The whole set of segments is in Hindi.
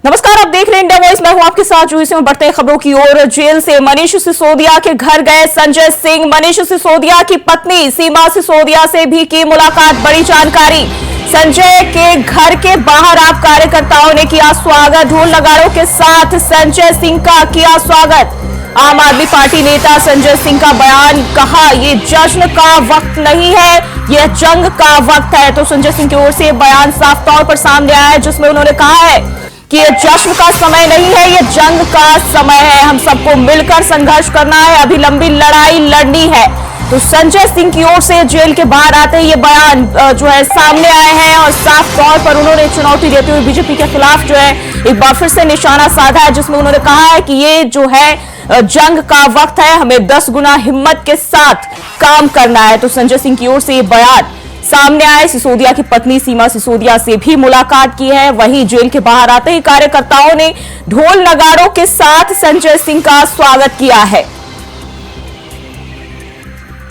नमस्कार, आप देख रहे हैं इंडिया वॉइस। मैं हूं आपके साथ जुई से। बढ़ते खबरों की ओर। जेल से मनीष सिसोदिया के घर गए संजय सिंह। मनीष सिसोदिया की पत्नी सीमा सिसोदिया से भी की मुलाकात। बड़ी जानकारी। संजय के घर के बाहर आप कार्यकर्ताओं ने किया स्वागत। ढोल नगाड़ों के साथ संजय सिंह का किया स्वागत। आम आदमी पार्टी नेता संजय सिंह का बयान, कहा ये जश्न का वक्त नहीं है, यह जंग का वक्त है। तो संजय सिंह की ओर से बयान साफ तौर पर सामने आया है, जिसमें उन्होंने कहा है कि ये जश्न का समय नहीं है, ये जंग का समय है। हम सबको मिलकर संघर्ष करना है, अभी लंबी लड़ाई लड़नी है। तो संजय सिंह की ओर से जेल के बाहर आते ही ये बयान जो है सामने आए हैं और साफ तौर पर उन्होंने चुनौती देते हुए बीजेपी के खिलाफ जो है एक बार फिर से निशाना साधा है, जिसमें उन्होंने कहा है कि ये जो है जंग का वक्त है, हमें 10 गुना हिम्मत के साथ काम करना है। तो संजय सिंह की ओर से ये बयान सामने आए। सिसोदिया की पत्नी सीमा सिसोदिया से भी मुलाकात की है। वहीं जेल के बाहर आते ही कार्यकर्ताओं ने ढोल नगाड़ों के साथ संजय सिंह का स्वागत किया है।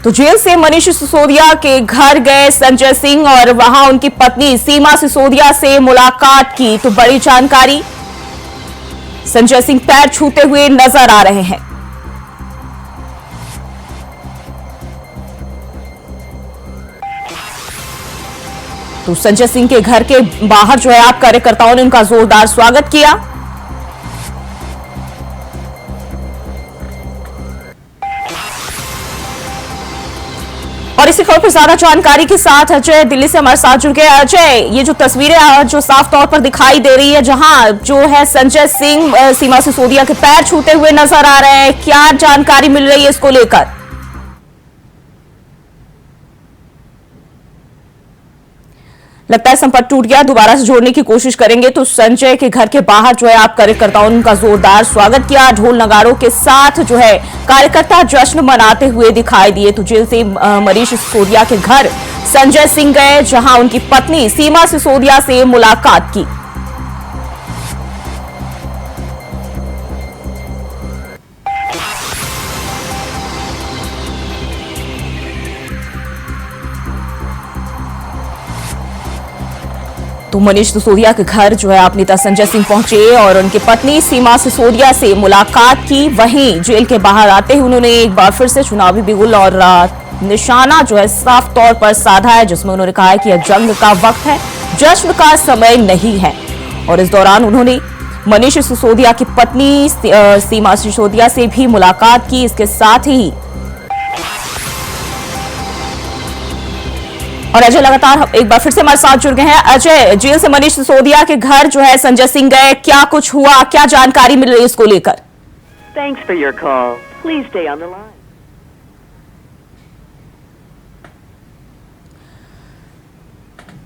तो जेल से मनीष सिसोदिया के घर गए संजय सिंह और वहां उनकी पत्नी सीमा सिसोदिया से मुलाकात की। तो बड़ी जानकारी। संजय सिंह पैर छूते हुए नजर आ रहे हैं। तो संजय सिंह के घर के बाहर जो है आप कार्यकर्ताओं ने उनका जोरदार स्वागत किया। और इसी खबर पर ज्यादा जानकारी के साथ अजय दिल्ली से हमारे साथ जुड़ गए। अजय, ये जो तस्वीरें जो साफ तौर पर दिखाई दे रही है, जहां जो है संजय सिंह सीमा सिसोदिया के पैर छूते हुए नजर आ रहे हैं, क्या जानकारी मिल रही है इसको लेकर? लगता है संपर्क टूट गया, दोबारा से जोड़ने की कोशिश करेंगे। तो संजय के घर के बाहर जो है आप कार्यकर्ताओं ने उनका जोरदार स्वागत किया। ढोल नगाड़ों के साथ जो है कार्यकर्ता जश्न मनाते हुए दिखाई दिए। तो जेल से मनीष सिसोदिया के घर संजय सिंह गए, जहां उनकी पत्नी सीमा सिसोदिया से मुलाकात की। तो मनीष सिसोदिया के घर जो है आप नेता संजय सिंह पहुंचे और उनकी पत्नी सीमा सिसोदिया से मुलाकात की। वहीं जेल के बाहर आते ही उन्होंने एक बार फिर से चुनावी बिगुल और निशाना जो है साफ तौर पर साधा है, जिसमें उन्होंने कहा है कि यह जंग का वक्त है, जश्न का समय नहीं है। और इस दौरान उन्होंने मनीष सिसोदिया की पत्नी सीमा सिसोदिया से भी मुलाकात की। इसके साथ ही और अजय लगातार एक बार फिर से हमारे साथ जुड़ गए हैं। अजय, जेल से मनीष सिसोदिया के घर जो है संजय सिंह गए, क्या कुछ हुआ, क्या जानकारी मिल रही है इसको लेकर? Thanks for your call. Please stay on the line.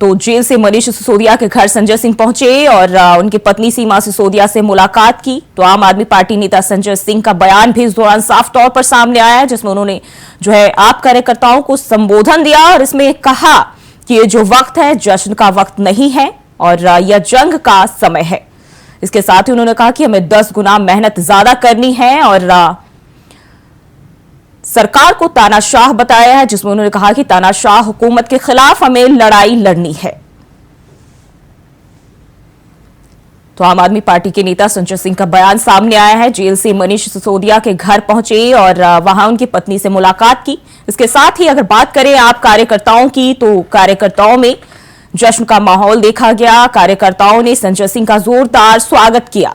तो जेल से मनीष सिसोदिया के घर संजय सिंह पहुंचे और उनकी पत्नी सीमा सिसोदिया से मुलाकात की। तो आम आदमी पार्टी नेता संजय सिंह का बयान भी इस दौरान साफ तौर पर सामने आया है, जिसमें उन्होंने जो है आप कार्यकर्ताओं को संबोधन दिया और इसमें कहा कि ये जो वक्त है जश्न का वक्त नहीं है और यह जंग का समय है। इसके साथ ही उन्होंने कहा कि हमें 10 गुना मेहनत ज्यादा करनी है और सरकार को तानाशाह बताया है, जिसमें उन्होंने कहा कि तानाशाह हुकूमत के खिलाफ हमें लड़ाई लड़नी है। तो आम आदमी पार्टी के नेता संजय सिंह का बयान सामने आया है। जेल से मनीष सिसोदिया के घर पहुंचे और वहां उनकी पत्नी से मुलाकात की। इसके साथ ही अगर बात करें आप कार्यकर्ताओं की, तो कार्यकर्ताओं में जश्न का माहौल देखा गया। कार्यकर्ताओं ने संजय सिंह का जोरदार स्वागत किया।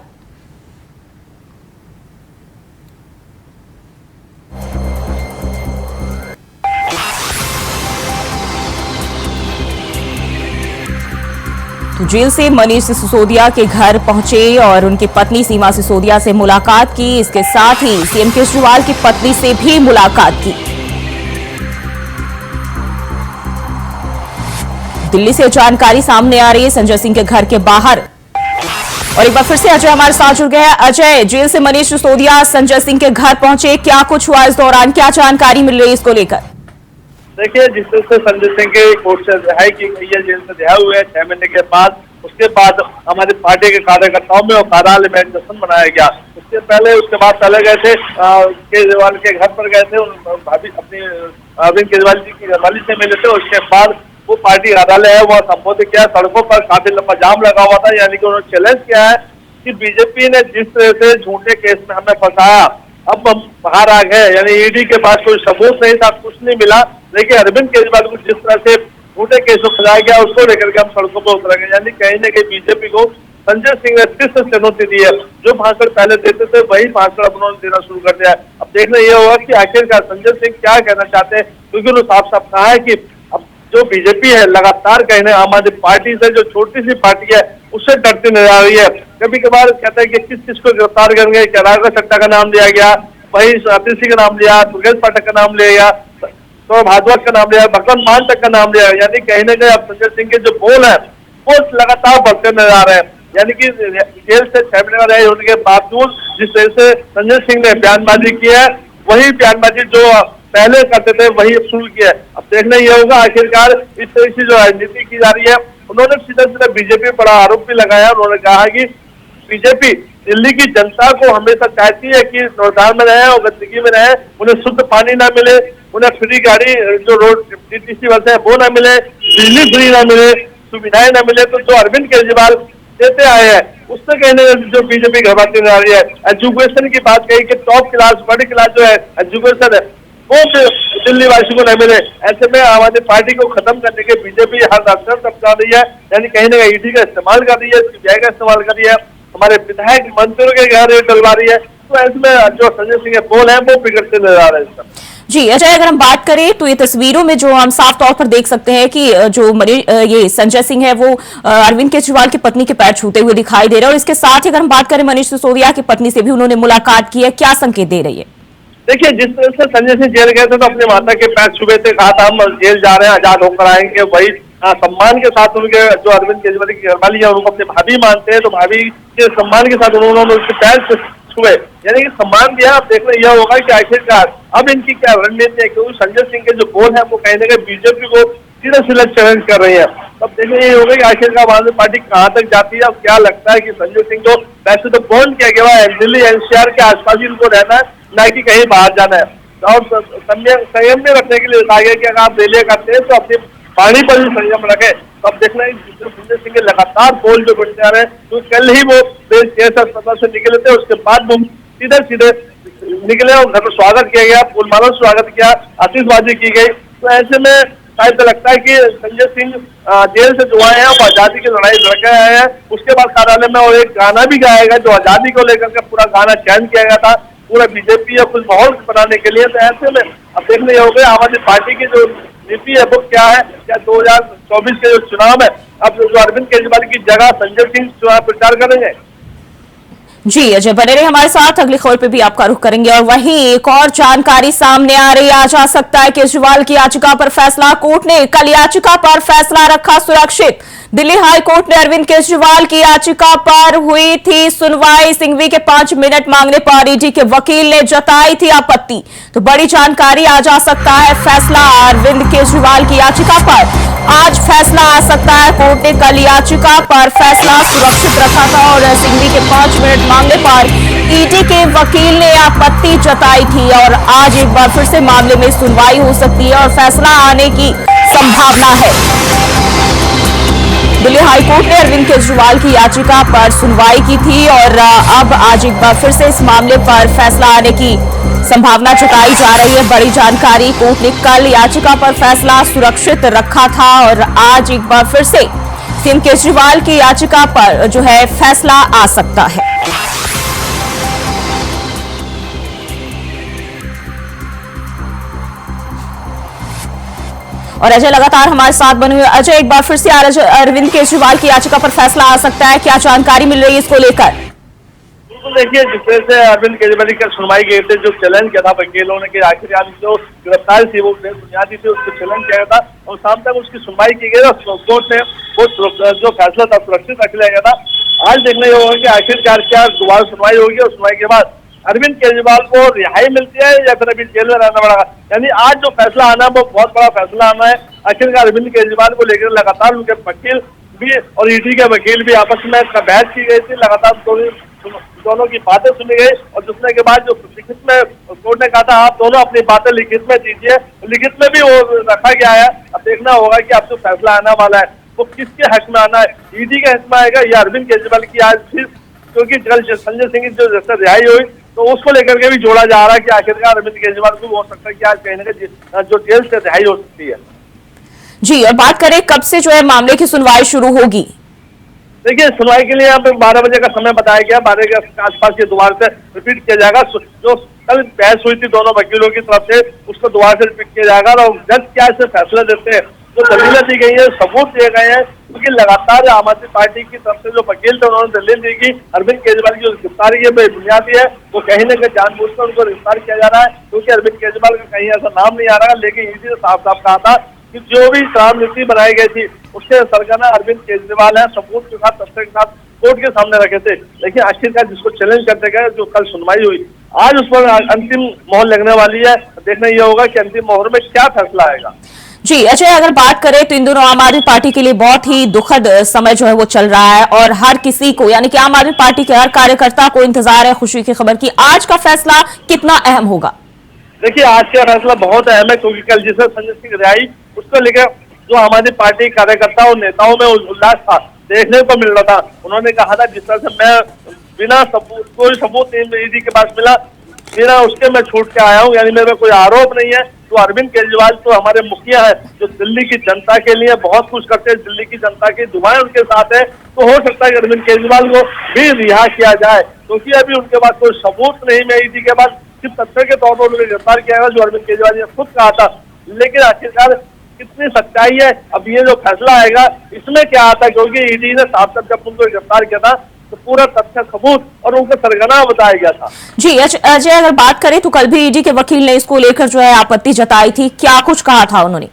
तो जेल से मनीष सिसोदिया के घर पहुंचे और उनकी पत्नी सीमा सिसोदिया से मुलाकात की। इसके साथ ही सीएम केजरीवाल की पत्नी से भी मुलाकात की। दिल्ली से जानकारी सामने आ रही है संजय सिंह के घर के बाहर। और एक बार फिर से अजय हमारे साथ जुड़ गए हैं। अजय, जेल से मनीष सिसोदिया संजय सिंह के घर पहुंचे, क्या कुछ हुआ इस दौरान, क्या जानकारी मिल रही है इसको लेकर? देखिए, जिस तरह से संजय सिंह के कोर्ट से रिहाई की गई है, जेल से रिहा हुए 6 महीने के बाद, उसके बाद हमारी पार्टी के कार्यकर्ताओं में और कार्यालय में जश्न मनाया गया। उसके बाद चले गए थे केजरीवाल के घर पर गए थे, भाभी अपनी अरविंद केजरीवाल जी की घरवाली से मिले थे। उसके बाद वो पार्टी कार्यालय है वह संबोधित किया। सड़कों पर काफी लंबा जाम लगा हुआ था, यानी कि उन्होंने चैलेंज किया है कि बीजेपी ने जिस तरह से झूठे केस में हमें फंसाया, अब हम बाहर आ गए, यानी ईडी के पास कोई सबूत नहीं था, कुछ नहीं मिला, लेकिन अरविंद केजरीवाल को जिस तरह से झूठे केस में फंसाया गया उसको लेकर के हम सड़कों पर उतर गए। यानी कहीं न कहीं बीजेपी को संजय सिंह ने फिर से चुनौती दी है। जो भाषण पहले देते थे वही भाषण अब उन्होंने देना शुरू कर दिया है। अब देखना यह होगा कि आखिरकार संजय सिंह क्या कहना चाहते हैं, क्योंकि उन्होंने साफ साफ कहा है कि अब जो बीजेपी है लगातार कहने आम आदमी पार्टी से, जो छोटी सी पार्टी है, उससे डरती नजर आ रही है। कभी कभार कहते हैं कि किस किस को गिरफ्तार करेंगे, राघव चड्ढा का नाम लिया गया, वही अतिश सिंह का नाम लिया, दुर्गेश पाठक का नाम लिया गया, तो भागवत का नाम लिया, भगवंत मान तक का नाम लिया। यानी कहीं न कहीं अब संजय सिंह के जो बोल है वो लगातार बढ़ते नजर आ रहे हैं। यानी कि जेल से 6 महीने रहे होने के बावजूद जिस तरह से संजय सिंह ने बयानबाजी की है, वही बयानबाजी जो पहले करते थे वही अब शुरू किया है। अब देखना यह होगा आखिरकार इस तरह की जो राजनीति की जा रही है। उन्होंने सीधा सीधा बीजेपी पर आरोप भी लगाया। उन्होंने कहा कि बीजेपी दिल्ली की जनता को हमेशा चाहती है कि रोजगार में रहे और गंदगी में रहे, उन्हें शुद्ध पानी ना मिले, उन्हें फ्री गाड़ी जो रोड DTC बस है वो ना मिले, बिजली फ्री ना मिले, सुविधाएं ना मिले। तो जो अरविंद केजरीवाल देते आए हैं उससे कहने जो बीजेपी घबराती नजर आ रही है। एजुकेशन की बात कही कि टॉप क्लास बड़ी क्लास जो है एजुकेशन है वो दिल्ली वासी को न मिले। ऐसे में आम आदमी पार्टी को खत्म करने के बीजेपी हर रास्ते अपना रही है। यानी कहीं ना कहीं ईडी का इस्तेमाल कर रही है, सीबीआई का इस्तेमाल कर रही है, हमारे विधायक मंत्रियों के घर डलवा रही है। तो ऐसे में जो संजय सिंह के बोल है वो बिगड़ते नजर आ रहे हैं। जी अजय, अगर हम बात करें तो ये तस्वीरों में जो हम साफ तौर पर देख सकते हैं कि जो ये संजय सिंह है वो अरविंद केजरीवाल की पत्नी के पैर छूते हुए दिखाई दे रहे हैं। और इसके साथ ही अगर हम बात करें मनीष सिसोदिया की पत्नी से भी उन्होंने मुलाकात की है, क्या संकेत दे रही है? देखिए, जिस तरह से संजय सिंह जेल गए थे तो अपनी माता के पैर छुए थे, कहा था हम जेल जा रहे हैं, आजाद होकर आएंगे। वही सम्मान के साथ उनके जो अरविंद केजरीवाल की घरवाली है उनको अपनी भाभी मानते हैं, तो भाभी के सम्मान के साथ उन्होंने उसके पैर छुए, यानी कि सम्मान दिया। अब देखना यह होगा कि आखिरकार अब इनकी क्या रणनीति है, क्योंकि संजय सिंह के जो बोल है वो कहीं ना कहीं बीजेपी को सीधा सीधा चैलेंज कर रही है। अब देखना यही होगा कि आखिरकार आम आदमी पार्टी कहाँ तक जाती है। अब क्या लगता है कि संजय सिंह को वैसे तो बॉन्ड किया गया है, दिल्ली NCR के आसपास ही उनको रहना है, ना कि कहीं बाहर जाना है। और संयम में रखने के लिए कहा गया कि अगर आप रैलियां करते हैं तो अपनी पानी पर भी संयम रखे। तो अब देखना है संजय सिंह के लगातार बोल जो बढ़ते आ रहे हैं, तो कल ही वो अस्पताल से निकले थे, उसके बाद वो सीधे निकले और घर में स्वागत किया गया, फूलमाला स्वागत किया, आतिशबाजी की गई। तो ऐसे में शायद लगता है कि संजय सिंह जेल से जो आए हैं वो आजादी की लड़ाई लड़के आए हैं। उसके बाद कार्यालय में और एक गाना भी गाया गया जो आजादी को लेकर के पूरा गाना चयन किया गया था पूरा बीजेपी या कुछ माहौल बनाने के लिए। तो ऐसे में अब देखने ये हो गया आम आदमी पार्टी की जो नीति है वो क्या है। क्या 2024 के जो चुनाव है अब जो अरविंद केजरीवाल की जगह संजय सिंह चुनाव प्रचार करेंगे? जी अजय, बने रहे हमारे साथ, अगली खबर पे भी आपका रुख करेंगे। और वहीं एक और जानकारी सामने आ रही है, आ जा सकता है केजरीवाल की याचिका पर फैसला। कोर्ट ने कल याचिका पर फैसला रखा सुरक्षित। दिल्ली हाई कोर्ट ने अरविंद केजरीवाल की याचिका पर हुई थी सुनवाई। सिंघवी के 5 मिनट मांगने पर ईडी के वकील ने जताई थी आपत्ति। तो बड़ी जानकारी, आ जा सकता है फैसला अरविंद केजरीवाल की याचिका पर। आज फैसला आ सकता है। कोर्ट ने कल याचिका पर फैसला सुरक्षित रखा था और सिंघवी के 5 मिनट मांगने पर ईडी के वकील ने आपत्ति जताई थी। और आज एक बार फिर से मामले में सुनवाई हो सकती है और फैसला आने की संभावना है। दिल्ली हाईकोर्ट ने अरविंद केजरीवाल की याचिका पर सुनवाई की थी और अब आज एक बार फिर से इस मामले पर फैसला आने की संभावना जताई जा रही है। बड़ी जानकारी, कोर्ट ने कल याचिका पर फैसला सुरक्षित रखा था और आज एक बार फिर से सीएम केजरीवाल की याचिका पर जो है फैसला आ सकता है। और अजय लगातार हमारे साथ बने हुए। अजय, एक बार फिर से अरविंद केजरीवाल की याचिका पर फैसला आ सकता है, क्या जानकारी मिल रही है इसको लेकर? बिल्कुल, देखिए जिस तरह से अरविंद केजरीवाल की सुनवाई गई थी, जो चैलेंज किया था वकीलों ने कि आखिरकार जो गिरफ्तारी थी वो बुनियादी थी, उसको चैलेंज किया गया था और शाम तक उसकी सुनवाई की गई। कोर्ट ने वो जो फैसला था सुरक्षित रख लिया गया था। आज देखने ये होगा कि आखिरकार क्या दोबारा सुनवाई होगी और सुनवाई के बाद अरविंद केजरीवाल को रिहाई मिलती है या फिर अभी जेल में रहना पड़ेगा। यानी आज जो फैसला आना वो बहुत बड़ा फैसला आना है। आखिरकार अरविंद केजरीवाल को लेकर लगातार उनके वकील भी और ईडी के वकील भी आपस में बहस की गई थी। लगातार दोनों की बातें सुनी गई और सुनने के बाद जो लिखित में कोर्ट ने कहा था आप दोनों अपनी बातें लिखित में दीजिए, लिखित में भी वो रखा गया है। अब देखना होगा कि अब जो फैसला आने वाला है वो किसके हक में आना है, ईडी के हक में आएगा या अरविंद केजरीवाल की आज फिर क्योंकि कल संजय सिंह की जो रिहाई हुई तो उसको लेकर के भी जोड़ा जा रहा है कि आखिरकार अरविंद केजरीवाल को हो सकता है कि आज कहीं ना कहीं जो जेल से रिहाई हो सकती है। जी, और बात करें कब से जो है मामले की सुनवाई शुरू होगी? देखिए, सुनवाई के लिए यहाँ पे 12 बजे का समय बताया गया, 12 के आसपास ये दोबारा से रिपीट किया जाएगा। जो कल बहस हुई थी दोनों वकीलों की तरफ से, उसको दोबारा से रिपीट किया जाएगा और जज क्या इसे फैसला देते हैं। जो दलीलें दी गई है, सबूत दिए गए हैं, क्योंकि लगातार आम आदमी पार्टी की तरफ से जो वकील थे उन्होंने दलील दी कि अरविंद केजरीवाल की जो गिरफ्तारी है बेबुनियादी है, वो कहीं न कहीं जानबूझकर उनको गिरफ्तार किया जा रहा है, क्योंकि अरविंद केजरीवाल का कहीं ऐसा नाम नहीं आ रहा है। लेकिन ईडी ने साफ साफ कहा था कि जो भी शराब नीति बनाई गई थी उसके सरगना अरविंद केजरीवाल है, सबूत के साथ, तथ्य के साथ कोर्ट के सामने रखे थे। लेकिन आखिरकार जिसको चैलेंज करते गए, जो कल सुनवाई हुई, आज उस पर अंतिम मोहर लगने वाली है। देखना यह होगा कि अंतिम मोहर में क्या फैसला आएगा। जी अजय, अगर बात करें तो इन दोनों आम आदमी पार्टी के लिए बहुत ही दुखद समय जो है वो चल रहा है और हर किसी को, यानी कि आम आदमी पार्टी के हर कार्यकर्ता को इंतजार है खुशी की खबर की। आज का फैसला कितना अहम होगा? देखिए, आज का फैसला बहुत अहम है, क्योंकि कल जिसे संजय सिंह रिहाई, उसको लेकर जो आम आदमी पार्टी कार्यकर्ता और नेताओं में उल्लास था, देखने को मिल रहा था। उन्होंने कहा था जिस तरह से मैं बिना सबूत, कोई सबूत ईडी के पास मिला, बिना उसके मैं छूट के आया हूँ, यानी मेरे कोई आरोप नहीं है। तो अरविंद केजरीवाल तो हमारे मुखिया है, जो दिल्ली की जनता के लिए बहुत कुछ करते हैं, दिल्ली की जनता की दुआएं उनके साथ है। तो हो सकता है कि अरविंद केजरीवाल को भी रिहा किया जाए, क्योंकि अभी उनके पास कोई सबूत नहीं है। ईडी के पास सिर्फ तथ्य के तौर पर उन्हें गिरफ्तार किया गया, जो अरविंद केजरीवाल ने खुद कहा था। लेकिन आखिरकार कितनी सच्चाई है, अब ये जो फैसला आएगा इसमें क्या आता है, क्योंकि ईडी ने साफ साफ जब उनको गिरफ्तार किया था तो पूरा तथ्य, सबूत और उनका सरगना बताया गया था। जी अजय, अगर बात करें तो कल भी ईडी के वकील ने इसको लेकर जो है आपत्ति जताई थी, क्या कुछ कहा था उन्होंने?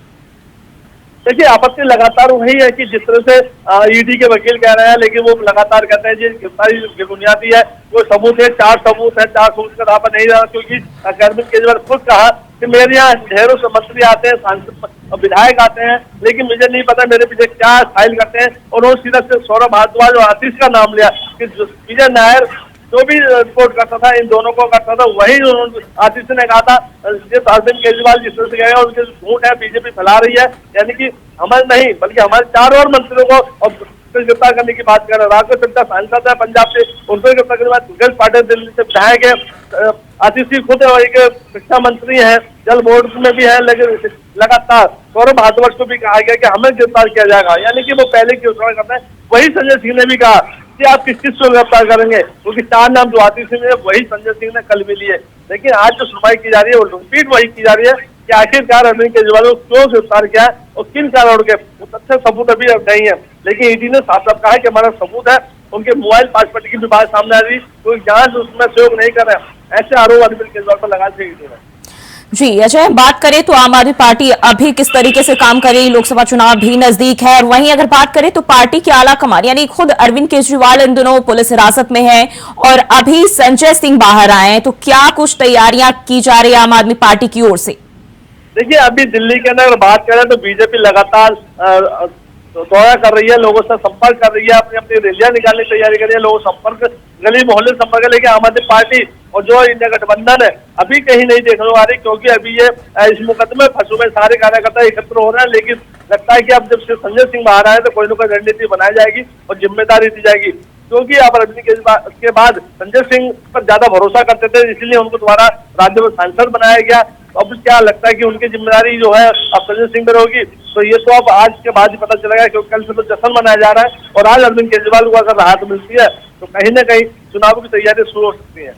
देखिए, आपत्ति लगातार वही है कि जिस तरह से ईडी के वकील कह रहे हैं, लेकिन वो लगातार कहते हैं जी गिरफ्तारी बेबुनियादी है, कोई सबूत है, 4 सबूत है, 4 सबूत का दावा नहीं रहा, क्योंकि अरविंद केजरीवाल खुद कहा कि मेरे यहाँ ढेरों से मंत्री आते हैं, सांसद विधायक आते हैं, लेकिन मुझे नहीं पता मेरे पीछे क्या फाइल करते हैं। और उन्होंने सीधा से सौरभ भारद्वाज और आतिश का नाम लिया कि विजय नायर जो भी रिपोर्ट करता था, इन दोनों को करता था, वही आतिश ने कहा था ये अरविंद केजरीवाल जिस तरह से गए उनके झूठ है, बीजेपी फैला रही है, यानी कि हमारे नहीं बल्कि हमारे 4 और मंत्रियों को गिरफ्तार करने की बात कर रहे हैं। राघव चड्ढा सांसद है पंजाब से, उनको गिरफ्तार करने के बाद दिग्गज पाटिल दिल्ली से विधायक है, आतिश खुद एक शिक्षा मंत्री है, जल बोर्ड में भी है। लेकिन लगातार सौरभ भारद्वाज को भी कहा गया कि हमें गिरफ्तार किया जाएगा, यानी कि वो पहले की घोषणा करते हैं। वही संजय सिंह ने भी कहा कि आप किस किस को गिरफ्तार करेंगे, क्योंकि 4 नाम जो आतिश सिंह है वही संजय सिंह ने कल भी लिए। लेकिन आज जो सुनवाई की जा रही है वो रिपीट वही की जा रही है कि आखिरकार अरविंद केजरीवाल को क्यों गिरफ्तार किया और किन कारणों के, वो तथ्य सबूत अभी नहीं है। लेकिन ईडी ने साफ साफ कहा है कि हमारा सबूत है, उनके मोबाइल पासवर्ड की भी बात सामने आ रही, कोई जांच उसमें सहयोग नहीं कर रहे, ऐसे आरोप अरविंद केजरीवाल पर लगाए थे ईडी ने। जी अजय, बात करें तो आम आदमी पार्टी अभी किस तरीके से काम कर रही, लोकसभा चुनाव भी नजदीक है, और वहीं अगर बात करें तो पार्टी की आला कमान यानी खुद अरविंद केजरीवाल इन दिनों पुलिस हिरासत में है और अभी संजय सिंह बाहर आए हैं, तो क्या कुछ तैयारियां की जा रही है आम आदमी पार्टी की ओर से? देखिए, अभी दिल्ली के अंदर अगर बात करें तो बीजेपी लगातार दौरा कर रही है, लोगों से संपर्क कर रही है, अपनी अपनी रैलियां निकालने की तैयारी कर रही है, लोगों संपर्क गली मोहल्ले संपर्क है। लेकिन आम आदमी पार्टी और जो इंडिया गठबंधन है अभी कहीं नहीं देखने आ रही, क्योंकि अभी ये इस मुकदमे में फंसे हुए सारे कार्यकर्ता एकत्र हो रहे हैं। लेकिन लगता है कि अब जब संजय सिंह बाहर आए तो कोई ना कोई रणनीति बनाई जाएगी और जिम्मेदारी दी जाएगी, क्योंकि अब अरविंद केजरीवाल के बाद संजय सिंह पर ज्यादा भरोसा करते थे, इसलिए उनको दोबारा राज्यसभा सांसद बनाया गया। अब क्या लगता है कि उनकी जिम्मेदारी जो है अब संजय सिंह पर होगी, तो ये तो अब आज के बाद ही पता चलेगा, क्योंकि कल से तो जश्न मनाया जा रहा है और आज अरविंद केजरीवाल को अगर राहत मिलती है तो कहीं ना कहीं चुनाव की तैयारी शुरू हो सकती है।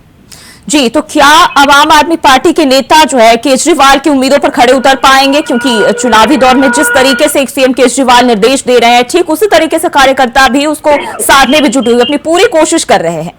जी, तो क्या अब आम आदमी पार्टी के नेता जो है केजरीवाल की उम्मीदों पर खड़े उतर पाएंगे, क्योंकि चुनावी दौर में जिस तरीके से सीएम केजरीवाल निर्देश दे रहे हैं ठीक उसी तरीके से कार्यकर्ता भी उसको साधने में जुटे हुए अपनी पूरी कोशिश कर रहे हैं?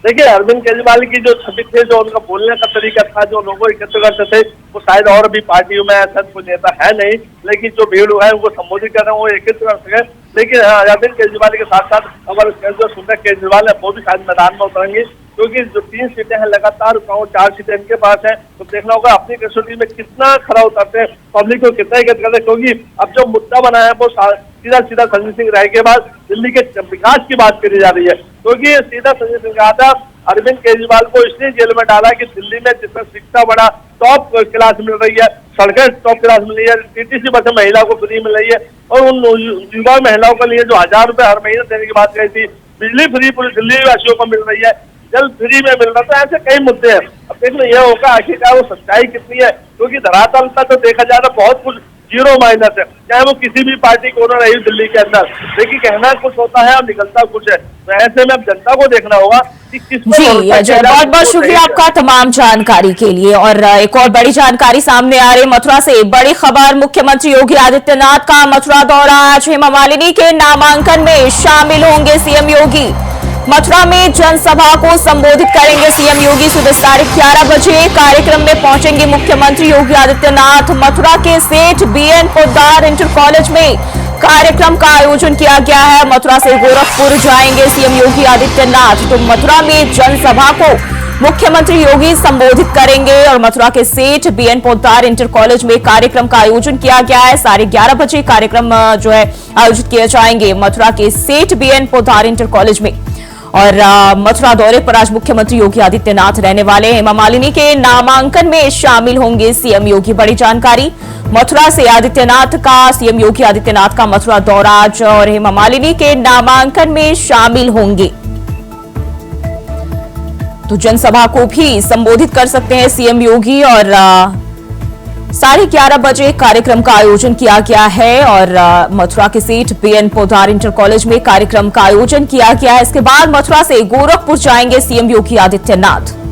देखिए, अरविंद केजरीवाल की जो छवि थे, जो उनका बोलने का तरीका था, जो लोगों एकत्र करते थे, वो शायद और भी पार्टियों में ऐसा कोई नेता है नहीं, लेकिन जो भीड़ है उनको संबोधित कर रहे हैं वो एकत्र कर सके। लेकिन अरविंद केजरीवाल के साथ साथ अगर जो सुंदर केजरीवाल है वो भी शायद मैदान में उतरेंगे, क्योंकि जो 3 सीटें हैं लगातार 4 सीटें इनके पास हैं, तो देखना होगा अपनी कसौटी में कितना खरा उतरते हैं, पब्लिक को कितना एकत्र करते हैं। क्योंकि अब जो मुद्दा बना है वो सीधा सीधा संजय सिंह राय के बाद दिल्ली के विकास की बात करी जा रही है, क्योंकि सीधा संजय सिंह कहा था अरविंद केजरीवाल को इसलिए जेल में डाला कि दिल्ली में जितना शिक्षा बड़ा टॉप क्लास मिल रही है, सड़कें टॉप क्लास मिल रही है, टीटीसी बसें महिला को फ्री मिल रही है, और उन युवा महिलाओं के लिए जो 1000 रुपए हर महीने देने की बात कही थी बिजली फ्री पूरी दिल्ली वासियों को मिल रही है, जल फ्री में मिल रहा था। ऐसे कई मुद्दे हैं। अब देखना यह होगा आखिरकार वो सच्चाई कितनी है, क्योंकि धरातल पर तो देखा जाए तो बहुत कुछ जीरो माइनस है, चाहे वो किसी भी पार्टी को ना रही दिल्ली के अंदर, लेकिन कहना कुछ होता है और निकलता कुछ है। तो ऐसे में अब जनता को देखना होगा कि किस जी अजय, बहुत बहुत शुक्रिया आपका तमाम जानकारी के लिए। और एक और बड़ी जानकारी सामने आ रही मथुरा से, बड़ी खबर, मुख्यमंत्री योगी आदित्यनाथ का मथुरा दौरा। आज हेमा मालिनी के नामांकन में शामिल होंगे सीएम योगी। मथुरा में जनसभा को संबोधित करेंगे सीएम योगी। सुबह 11:30 बजे कार्यक्रम में पहुंचेंगे मुख्यमंत्री योगी आदित्यनाथ। मथुरा के सेठ बीएन पोद्दार इंटर कॉलेज में कार्यक्रम का आयोजन किया गया है। मथुरा से गोरखपुर जाएंगे सीएम योगी आदित्यनाथ। तो मथुरा में जनसभा को मुख्यमंत्री योगी संबोधित करेंगे और मथुरा के सेठ बीएन पोद्दार इंटर कॉलेज में कार्यक्रम का आयोजन किया गया है। 11:30 बजे कार्यक्रम जो है आयोजित किए जाएंगे मथुरा के सेठ बीएन पोद्दार इंटर कॉलेज में। और मथुरा दौरे पर आज मुख्यमंत्री योगी आदित्यनाथ रहने वाले। हेमा मालिनी के नामांकन में शामिल होंगे सीएम योगी। बड़ी जानकारी मथुरा से आदित्यनाथ का, सीएम योगी आदित्यनाथ का मथुरा दौरा आज और हेमा मालिनी के नामांकन में शामिल होंगे। तो जनसभा को भी संबोधित कर सकते हैं सीएम योगी। और 11:30 बजे कार्यक्रम का आयोजन किया गया है और मथुरा के सेठ बीएन पोद्दार इंटर कॉलेज में कार्यक्रम का आयोजन किया गया है। इसके बाद मथुरा से गोरखपुर जाएंगे सीएम योगी आदित्यनाथ।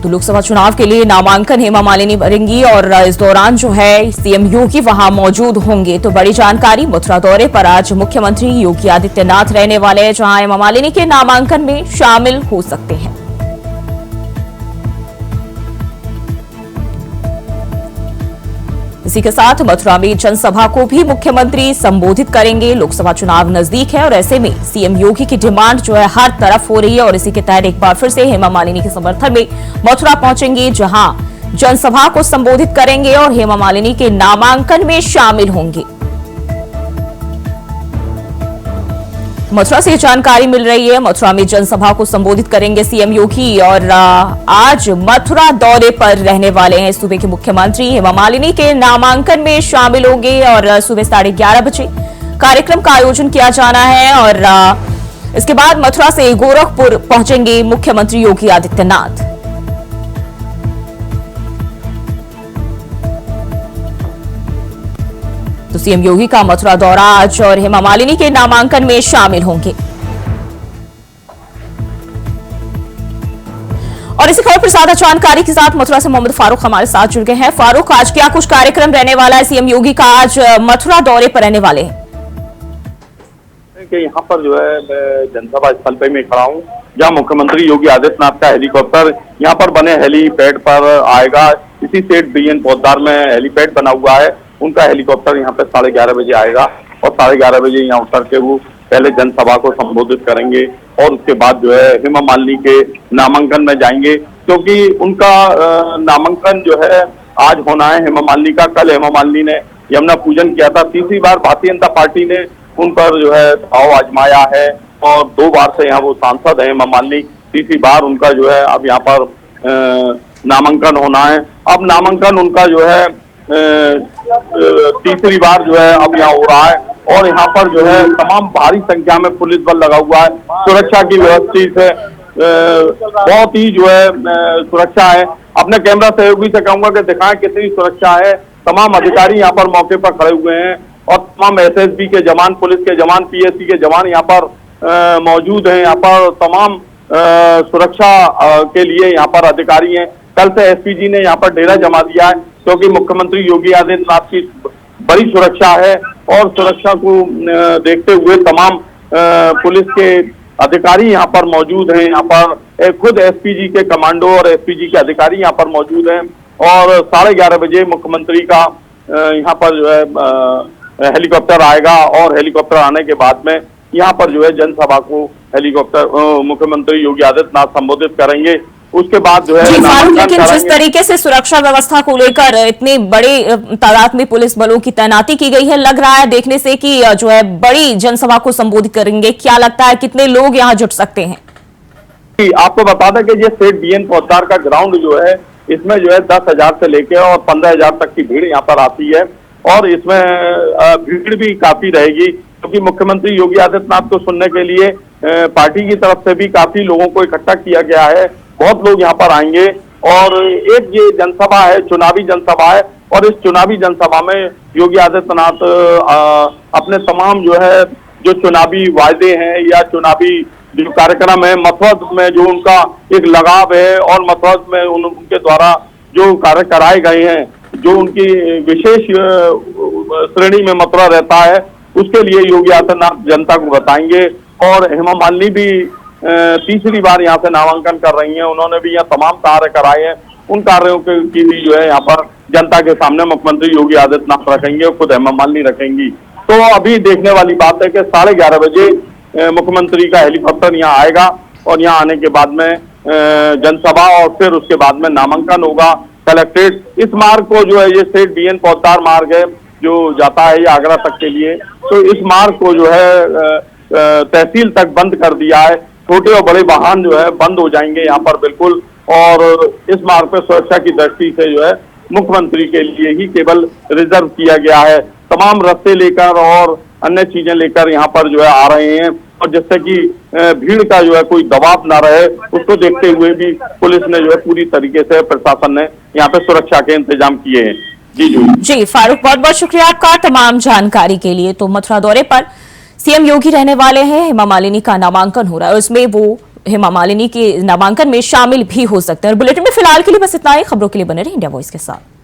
तो लोकसभा चुनाव के लिए नामांकन हेमा मालिनी भरेंगी और इस दौरान जो है सीएम योगी वहां मौजूद होंगे। तो बड़ी जानकारी, मथुरा दौरे पर आज मुख्यमंत्री योगी आदित्यनाथ रहने वाले हैं, जहां हेमा मालिनी के नामांकन में शामिल हो सकते हैं। इसी के साथ मथुरा में जनसभा को भी मुख्यमंत्री संबोधित करेंगे। लोकसभा चुनाव नजदीक है और ऐसे में सीएम योगी की डिमांड जो है हर तरफ हो रही है और इसी के तहत एक बार फिर से हेमा मालिनी के समर्थन में मथुरा पहुंचेंगे, जहां जनसभा को संबोधित करेंगे और हेमा मालिनी के नामांकन में शामिल होंगे। मथुरा से जानकारी मिल रही है, मथुरा में जनसभा को संबोधित करेंगे सीएम योगी और आज मथुरा दौरे पर रहने वाले हैं सुबह के मुख्यमंत्री। हेमा मालिनी के नामांकन में शामिल होंगे और सुबह 11:30 बजे कार्यक्रम का आयोजन किया जाना है और इसके बाद मथुरा से गोरखपुर पहुंचेंगे मुख्यमंत्री योगी आदित्यनाथ। तो सीएम योगी का मथुरा दौरा आज और हेमा मालिनी के नामांकन में शामिल होंगे। और इसी खबर पर ज्यादा जानकारी के साथ मथुरा से मोहम्मद फारूक हमारे साथ जुड़ गए हैं। फारूक, आज क्या कुछ कार्यक्रम रहने वाला है? सीएम योगी का आज मथुरा दौरे पर रहने वाले हैं कि यहाँ पर जो है मैं जनसभा स्थल पे मैं खड़ा हूँ, जहाँ मुख्यमंत्री योगी आदित्यनाथ का हेलीकॉप्टर यहाँ पर बने हेलीपैड पर आएगा। इसी सेठ बीएन पोद्दार में हेलीपैड बना हुआ है, उनका हेलीकॉप्टर यहाँ पे 11:30 बजे आएगा और 11:30 बजे यहाँ उतर के वो पहले जनसभा को संबोधित करेंगे और उसके बाद जो है हेमा मालिनी के नामांकन में जाएंगे, क्योंकि उनका नामांकन जो है आज होना है हेमा मालिनी का। कल हेमा मालिनी ने यमुना पूजन किया था। तीसरी बार भारतीय जनता पार्टी ने उन पर जो है दाव आजमाया है और 2 बार से यहाँ वो सांसद है हेमा मालिनी। तीसरी बार उनका जो है अब यहाँ पर नामांकन होना है। अब नामांकन उनका जो है तीसरी बार जो है अब यहाँ हो रहा है और यहाँ पर जो है तमाम भारी संख्या में पुलिस बल लगा हुआ है। सुरक्षा की व्यवस्थित है, बहुत ही जो है सुरक्षा है। अपने कैमरा सहयोगी से कहूंगा कि दिखाएं कितनी सुरक्षा है। तमाम अधिकारी यहाँ पर मौके पर खड़े हुए हैं और तमाम एसएसबी के जवान, पुलिस के जवान, पीएससी के जवान यहाँ पर मौजूद हैं। यहाँ पर तमाम सुरक्षा के लिए यहाँ पर अधिकारी हैं। कल से एसपीजी ने यहाँ पर डेरा जमा दिया है, क्योंकि मुख्यमंत्री योगी आदित्यनाथ की बड़ी सुरक्षा है और सुरक्षा को देखते हुए तमाम पुलिस के अधिकारी यहाँ पर मौजूद हैं। यहाँ पर खुद एसपीजी के कमांडो और एसपीजी के अधिकारी यहाँ पर मौजूद हैं और 11:30 बजे मुख्यमंत्री का यहाँ पर जो है हेलीकॉप्टर आएगा और हेलीकॉप्टर आने के बाद में यहाँ पर जो है जनसभा को हेलीकॉप्टर मुख्यमंत्री योगी आदित्यनाथ संबोधित करेंगे। उसके बाद जो है लेकिन जिस तरीके से सुरक्षा व्यवस्था को लेकर इतनी बड़ी तादाद में पुलिस बलों की तैनाती की गई है, लग रहा है देखने से कि जो है बड़ी जनसभा को संबोधित करेंगे। क्या लगता है कितने लोग यहाँ जुट सकते हैं? आपको बता दें कि ये सेठ बीएन पोद्दार का ग्राउंड जो है इसमें जो है 10,000 से लेके और 15,000 तक की भीड़ यहाँ पर आती है और इसमें भीड़ भी काफी रहेगी, क्योंकि मुख्यमंत्री योगी आदित्यनाथ को सुनने के लिए पार्टी की तरफ से भी काफी लोगों को इकट्ठा किया गया है। बहुत लोग यहाँ पर आएंगे और एक ये जनसभा है, चुनावी जनसभा है, और इस चुनावी जनसभा में योगी आदित्यनाथ अपने तमाम जो है जो चुनावी वायदे हैं या चुनावी जो कार्यक्रम है, मसौद में जो उनका एक लगाव है और मसौद में उनके द्वारा जो कार्य कराए गए हैं, जो उनकी विशेष श्रेणी में मथुरा रहता है, उसके लिए योगी आदित्यनाथ जनता को बताएंगे। और हेमा मालिनी भी तीसरी बार यहाँ से नामांकन कर रही हैं, उन्होंने भी यहाँ तमाम कार्य कराए हैं, उन कार्यों की भी जो है यहाँ पर जनता के सामने मुख्यमंत्री योगी आदित्यनाथ रखेंगे और खुद हेमा मालिनी रखेंगी। तो अभी देखने वाली बात है कि 11:30 बजे मुख्यमंत्री का हेलीकॉप्टर यहाँ आएगा और यहाँ आने के बाद में जनसभा और फिर उसके बाद में नामांकन होगा कलेक्ट्रेट। इस मार्ग को जो है ये सेठ बीएन फौजदार मार्ग है जो जाता है ये आगरा तक के लिए, तो इस मार्ग को जो है तहसील तक बंद कर दिया है। छोटे और बड़े वाहन जो है बंद हो जाएंगे यहाँ पर बिल्कुल, और इस मार्ग पर सुरक्षा की दृष्टि से जो है मुख्यमंत्री के लिए ही केवल रिजर्व किया गया है। तमाम रस्ते लेकर और अन्य चीजें लेकर यहाँ पर जो है आ रहे हैं, और जिससे कि भीड़ का जो है कोई दबाव ना रहे, उसको देखते हुए भी पुलिस ने जो है पूरी तरीके से, प्रशासन ने यहाँ पे सुरक्षा के इंतजाम किए हैं। जी फारूक, बहुत बहुत शुक्रिया आपका तमाम जानकारी के लिए। तो मथुरा दौरे पर सीएम योगी रहने वाले हैं, हेमा मालिनी का नामांकन हो रहा है, उसमें वो हेमा मालिनी के नामांकन में शामिल भी हो सकते हैं। और बुलेटिन में फिलहाल के लिए बस इतना ही। खबरों के लिए बने रहे इंडिया वॉइस के साथ।